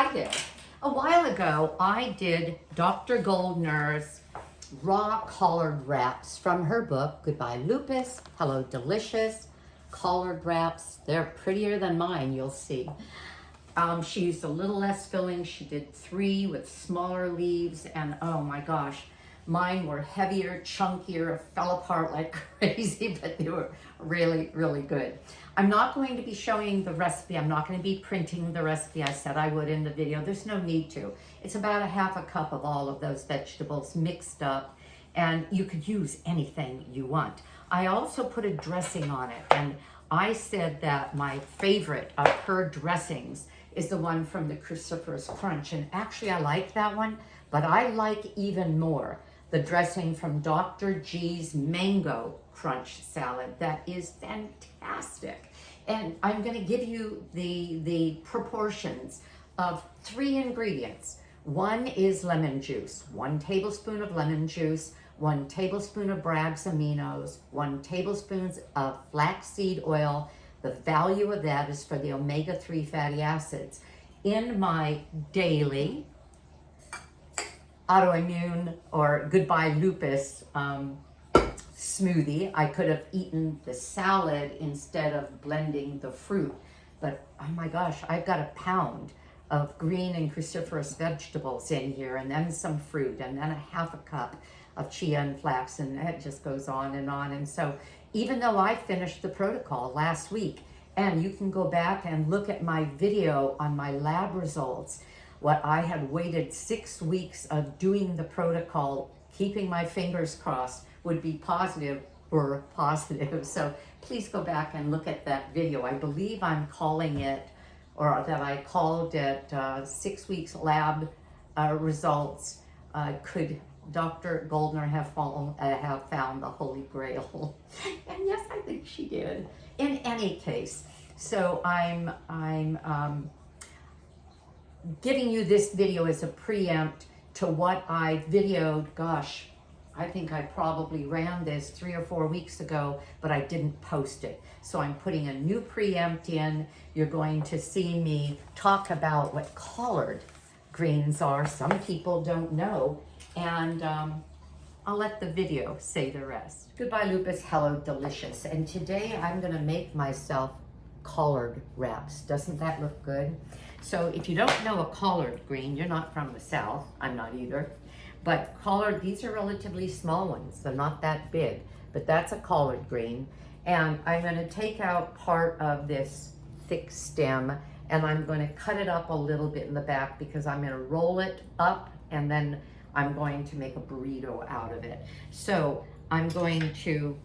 Hi there. A while ago, I did Dr. Goldner's raw collard wraps from her book, Goodbye Lupus, Hello Delicious. Collard wraps, they're prettier than mine, you'll see. She used a little less filling. She did 3 with smaller leaves, and oh my gosh, mine were heavier, chunkier, fell apart like crazy, but they were really, really good. I'm not going to be showing the recipe. I'm not going to be printing the recipe. I said I would in the video. There's no need to. It's about a half a cup of all of those vegetables mixed up, and you could use anything you want. I also put a dressing on it, and I said that my favorite of her dressings is the one from the Cruciferous Crunch, and actually I like that one, but I like even more the dressing from Dr. G's Mango Crunch Salad. That is fantastic. And I'm going to give you the proportions of 3 ingredients. One is lemon juice, 1 tablespoon of lemon juice, 1 tablespoon of Bragg's aminos, 1 tablespoon of flaxseed oil. The value of that is for the omega-3 fatty acids. In my daily autoimmune or Goodbye Lupus smoothie, I could have eaten the salad instead of blending the fruit. But oh my gosh, I've got a pound of green and cruciferous vegetables in here, and then some fruit, and then a half a cup of chia and flax, and it just goes on and on. And so even though I finished the protocol last week, and you can go back and look at my video on my lab results, what I had waited 6 weeks of doing the protocol, keeping my fingers crossed, would be positive or positive. So please go back and look at that video. I believe I'm calling it, or that I called it 6 weeks lab results. Could Dr. Goldner have found the Holy Grail? And yes, I think she did. In any case, so I'm giving you this video as a preempt to what I videoed. Gosh, I think I probably ran this 3 or 4 weeks ago, but I didn't post it. So I'm putting a new preempt in. You're going to see me talk about what collard greens are. Some people don't know. And I'll let the video say the rest. Goodbye Lupus, hello delicious. And today I'm gonna make myself collard wraps. Doesn't that look good? So if you don't know a collard green, you're not from the South. I'm not either. But collard, these are relatively small ones. They're not that big, but that's a collard green. And I'm gonna take out part of this thick stem, and I'm gonna cut it up a little bit in the back because I'm gonna roll it up, and then I'm going to make a burrito out of it. So I'm going to,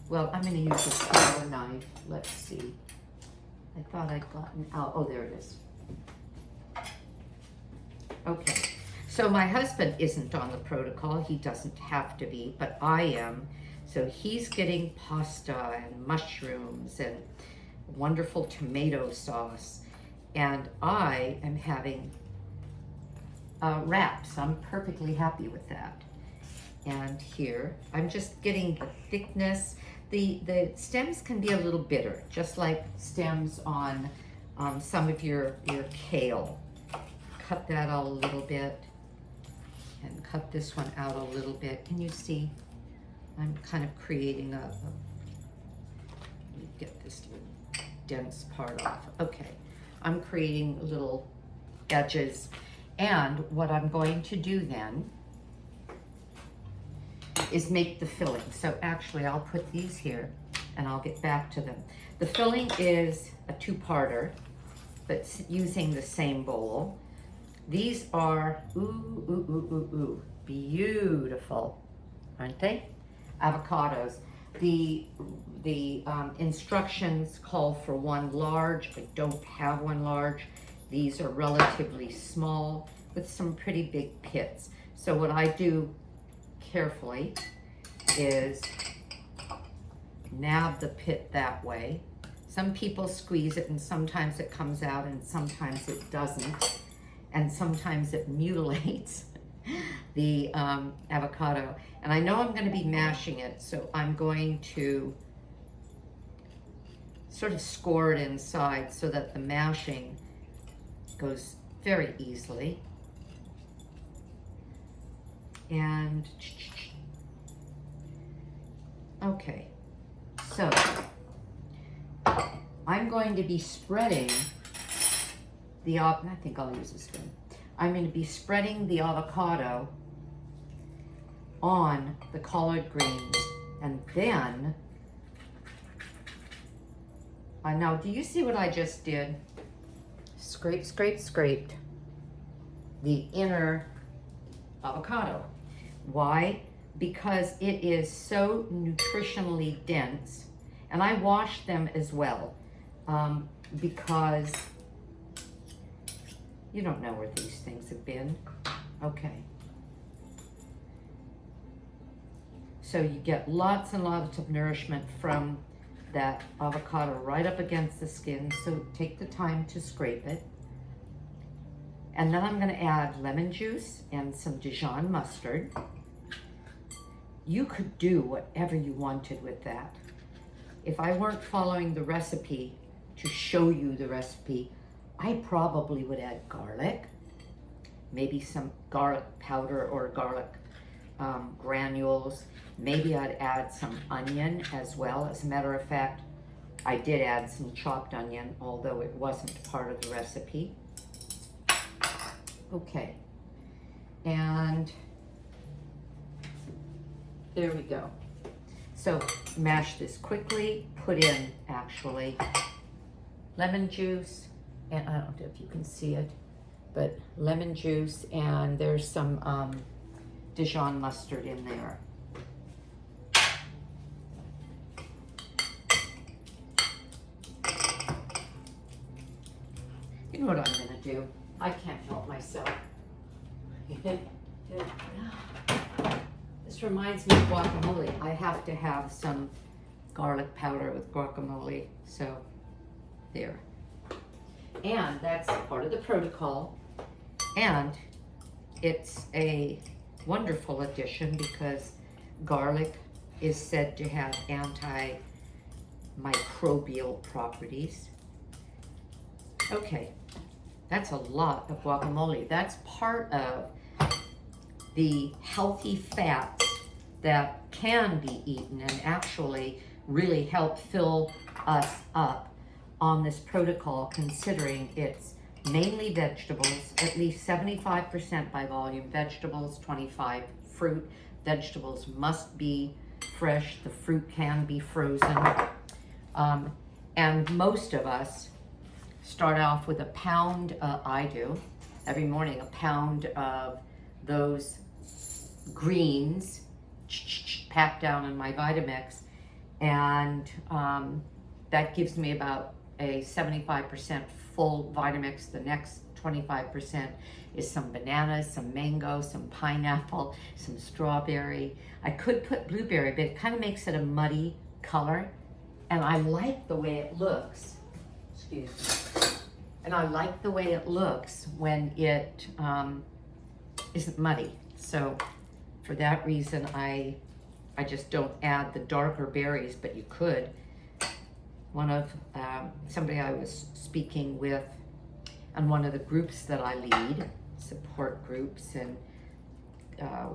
well, I'm gonna use a smaller knife. Let's see. I thought I'd gotten out, oh, there it is. Okay, so my husband isn't on the protocol. He doesn't have to be, but I am. So he's getting pasta and mushrooms and wonderful tomato sauce. And I am having wraps. I'm perfectly happy with that. And here, I'm just getting the thickness. The stems can be a little bitter, just like stems on some of your kale. Cut that out a little bit, and cut this one out a little bit. Can you see? I'm kind of creating let me get this little dense part off. Okay, I'm creating little edges. And what I'm going to do then is make the filling. So actually I'll put these here and I'll get back to them. The filling is a 2-parter, but using the same bowl. These are, beautiful, aren't they? Avocados. The instructions call for 1 large. I don't have 1 large. These are relatively small with some pretty big pits. So what I do carefully is nab the pit that way. Some people squeeze it and sometimes it comes out and sometimes it doesn't. And sometimes it mutilates the avocado. And I know I'm going to be mashing it, so I'm going to sort of score it inside so that the mashing goes very easily. And, okay, so I'm going to be spreading I think I'll use a spoon. I'm going to be spreading the avocado on the collard greens, and then, now do you see what I just did? Scrape, scrape, scraped the inner avocado. Why? Because it is so nutritionally dense, and I washed them as well, because you don't know where these things have been. Okay. So you get lots and lots of nourishment from that avocado right up against the skin, so take the time to scrape it. And then I'm gonna add lemon juice and some Dijon mustard. You could do whatever you wanted with that. If I weren't following the recipe to show you the recipe, I probably would add garlic, maybe some garlic powder or garlic granules. Maybe I'd add some onion as well. As a matter of fact, I did add some chopped onion, although it wasn't part of the recipe. Okay, and there we go. So mash this quickly, put in actually lemon juice, and I don't know if you can see it, but lemon juice, and there's some Dijon mustard in there. You know what I'm gonna do? I can't help myself. This reminds me of guacamole. I have to have some garlic powder with guacamole, so there. And that's part of the protocol. And it's a wonderful addition because garlic is said to have antimicrobial properties. Okay, that's a lot of guacamole. That's part of the healthy fats that can be eaten and actually really help fill us up on this protocol, considering it's mainly vegetables, at least 75% by volume vegetables, 25 fruit. Vegetables must be fresh. The fruit can be frozen. And most of us start off with a pound, I do, every morning, a pound of those greens packed down in my Vitamix, and that gives me about a 75% full Vitamix. The next 25% is some bananas, some mango, some pineapple, some strawberry. I could put blueberry, but it kind of makes it a muddy color, and I like the way it looks. Excuse me. And I like the way it looks when it isn't muddy. So for that reason, I just don't add the darker berries, but you could. One of somebody I was speaking with on one of the groups that I lead, support groups and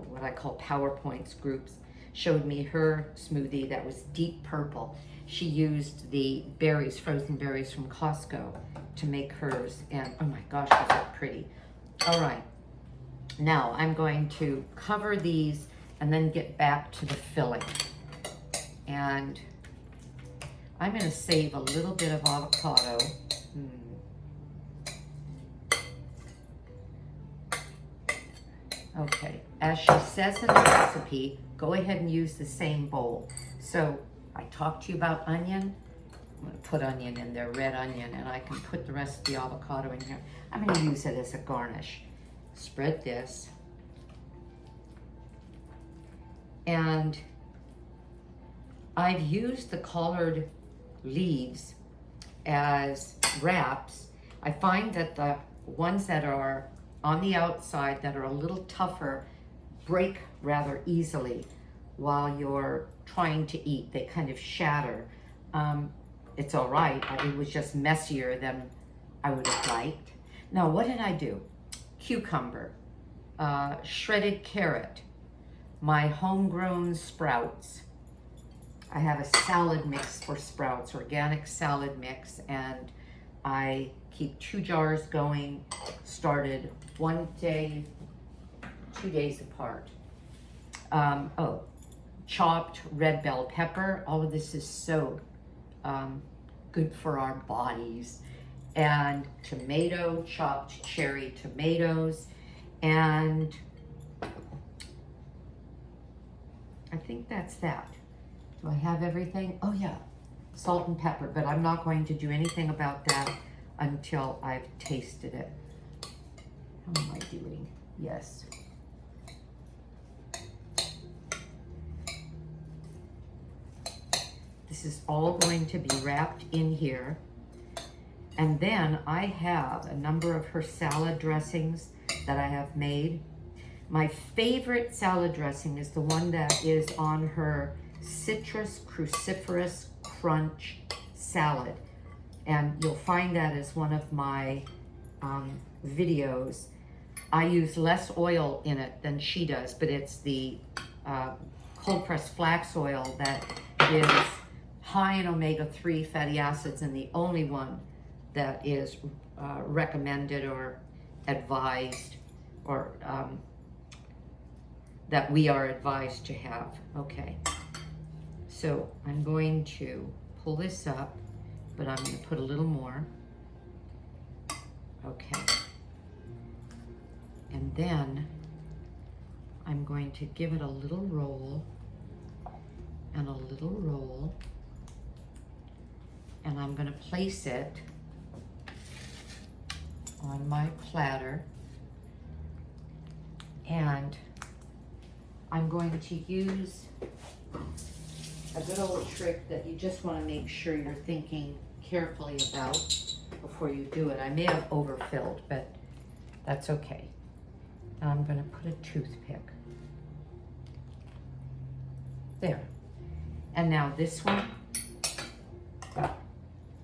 what I call PowerPoints groups, showed me her smoothie that was deep purple. She used the berries, frozen berries from Costco to make hers, and oh my gosh, is it pretty. All right, now I'm going to cover these and then get back to the filling. And I'm going to save a little bit of avocado. Okay, as she says in the recipe, go ahead and use the same bowl. So I talked to you about onion. I'm going to put onion in there, red onion, and I can put the rest of the avocado in here. I'm going to use it as a garnish. Spread this. And I've used the collard leaves as wraps. I find that the ones that are on the outside that are a little tougher break rather easily while you're trying to eat. They kind of shatter. It's all right. It was just messier than I would have liked. Now, what did I do? Cucumber, shredded carrot, my homegrown sprouts. I have a salad mix for sprouts, organic salad mix, and I keep 2 jars going, started one day, 2 days apart. Chopped red bell pepper. All of this is so good for our bodies. And tomato, chopped cherry tomatoes. And I think that's that. Do I have everything? Oh yeah, salt and pepper, but I'm not going to do anything about that until I've tasted it. How am I doing? Yes. This is all going to be wrapped in here. And then I have a number of her salad dressings that I have made. My favorite salad dressing is the one that is on her citrus cruciferous crunch salad. And you'll find that as one of my videos. I use less oil in it than she does, but it's the cold pressed flax oil that is high in omega-3 fatty acids and the only one that is recommended or advised or that we are advised to have. Okay, so I'm going to pull this up, but I'm going to put a little more. Okay, and then I'm going to give it a little roll and a little roll, and I'm going to place it on my platter, and I'm going to use a good old trick that you just want to make sure you're thinking carefully about before you do it. I may have overfilled, but that's okay. Now I'm going to put a toothpick there, and now this one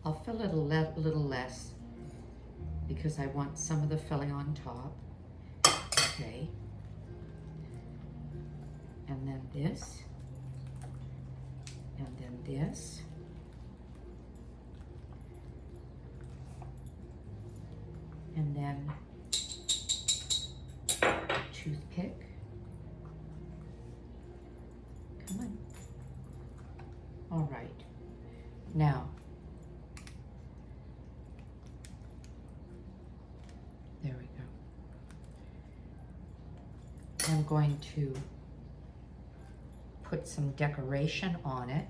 I'll fill it a little less because I want some of the filling on top. Okay. And then this. And then this. And then toothpick. Come on. All right. Now, there we go. I'm going to put some decoration on it.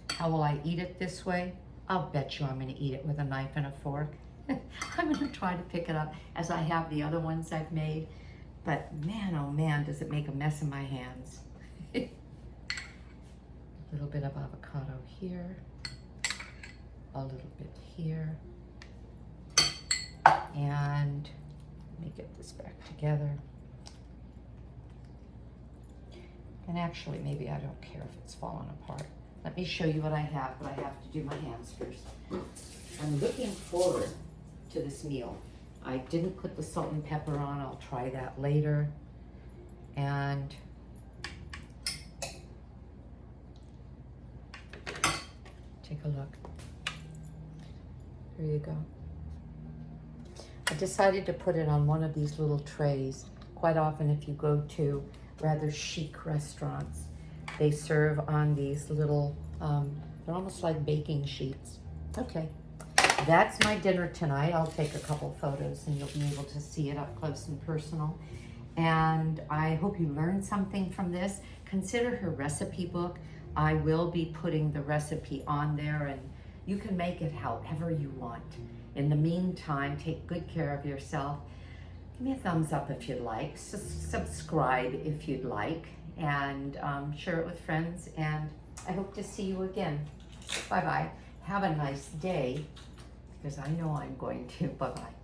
How will I eat it this way? I'll bet you I'm going to eat it with a knife and a fork. I'm going to try to pick it up as I have the other ones I've made. But man, oh man, does it make a mess in my hands. A little bit of avocado here. A little bit here. And let me get this back together. And actually, maybe I don't care if it's falling apart. Let me show you what I have, but I have to do my hands first. I'm looking forward to this meal. I didn't put the salt and pepper on. I'll try that later. And take a look. Here you go. I decided to put it on one of these little trays. Quite often if you go to rather chic restaurants, they serve on these little, they're almost like baking sheets. Okay, that's my dinner tonight. I'll take a couple photos and you'll be able to see it up close and personal. And I hope you learned something from this. Consider her recipe book. I will be putting the recipe on there and you can make it however you want. In the meantime, take good care of yourself. Give me a thumbs up if you'd like. Subscribe if you'd like. And share it with friends. And I hope to see you again. Bye-bye. Have a nice day, because I know I'm going to. Bye-bye.